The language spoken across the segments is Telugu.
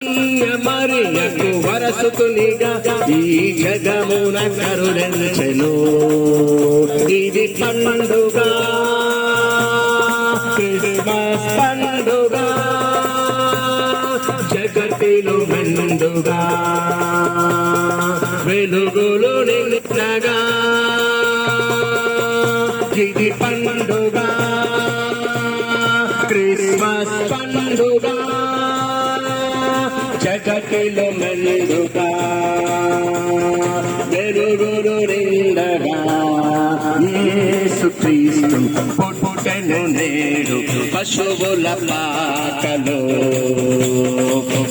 మరియకు వరసుకునిగా ఈ జగమున కరుణించెను. ఇది పండుగ, క్రిస్మస్ పండుగ, జగతిలో మెండుగా వెలుగులు నిన్నగా. ఇది పండుగ, క్రిస్మస్ పండుగ, జగతిలో మెండుగా వెలుగులు నిండగా. యేసుక్రీస్తు పుట్టెను నేడు పశువుల పాకలో.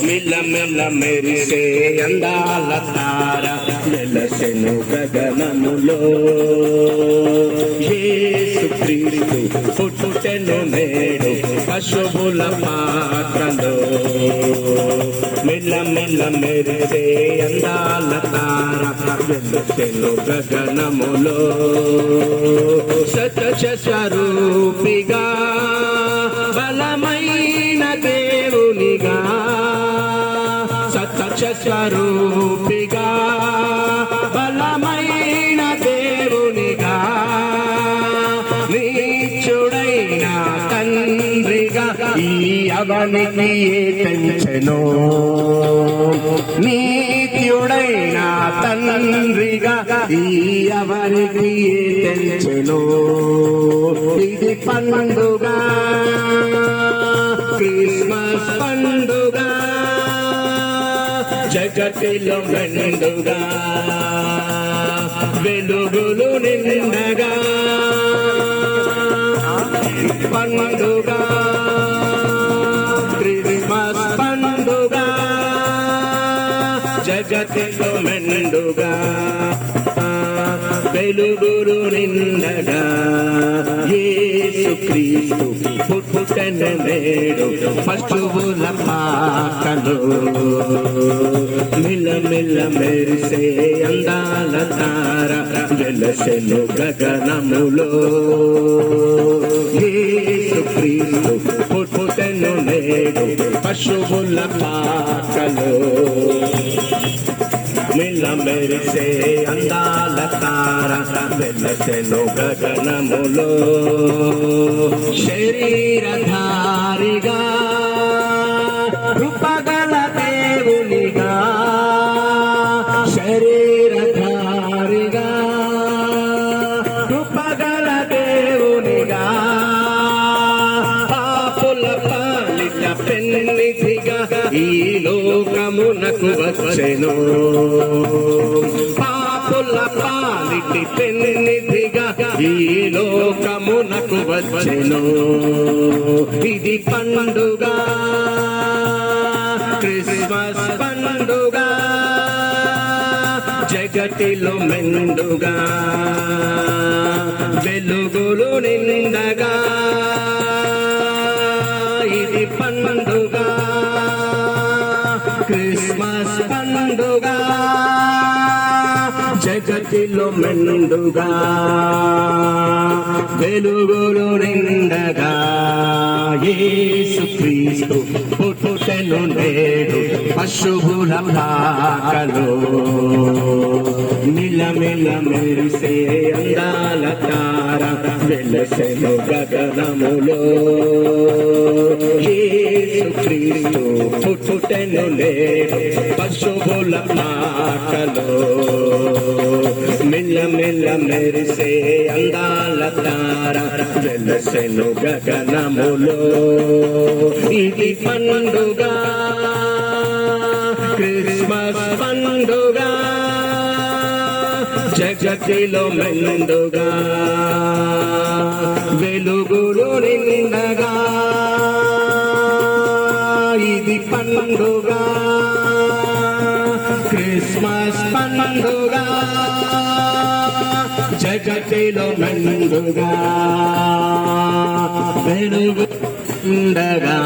మిల్లమిల్ల మెరిసే అందాల తార వెలసెను గగనములో. యేసుక్రీస్తు పుట్టెను నేడు పశువుల పాకలో. మిల్లమిల్ల మెరిసే అందాల తార వెలసెను గగనములో. సత్యస్వరూపిగా బలమైన దేవునిగా, సత్యస్వరూపిగా బలమైన దేవునిగా, నీచుడైన తండ్రిగా ఈ అవనికి తెంచెను. నీత్యుడైన తండ్రిగా ఈ అవనికి తెంచెను. ఇది పండుగ, క్రిస్మస్ పండుగ, జగతిలో మెండుగా వెలుగులు నిండగా. పండుగ, క్రిస్మస్ పండుగ, జగతిలో మెండుగా వెలుగులు నిండగా. యేసుక్రీస్తు పుట్టెను నేడు పశువుల పాకలో. మిల్లమిల్ల మెరిసే అందాల తార వెలసెను గగనములో. యేసుక్రీస్తు పుట్టెను నేడు పశువుల పాకలో. మిల్ల మెరిసే అందాల తార వెలసెను గగనములో. శరీరధారిగా కృపగల దేవునిగా, శరీరధారిగా కృపగల దేవునిగా, పాపుల పాలిట పెన్నిధిగా ఈ లోకమునకు వచ్చెను. పాపుల పాలిటి పెన్నిధిగా ఈ లోకమునకు వచ్చెను. ఇది పండుగ, క్రిస్మస్ పండుగ, జగతిలో మెండుగా వెలుగులు నిండగా. ఇది పండుగ, క్రిస్మస్ పండుగ, జగతిలో మెండుగా వెలుగులు నిండగా. యేసుక్రీస్తు పుట్టెను నేడు పశువుల పాకలో. మిల్లమిల్ల మెరిసే అందాల తార వెలసెను గగనములో. యేసుక్రీస్తు పుట్టెను నేడు పశువుల పాకలో. మిల్లమిల్ల మెరిసే అందాల తార వెలసెను గగనములో. ఇది పండుగ, క్రిస్మస్ పండుగ, జగతిలో మెండుగా వెలుగులు నిండగా. ఇది పండుగ, క్రిస్మస్ పండుగ, జగతిలో మెండుగా వెలుగు నిండగా.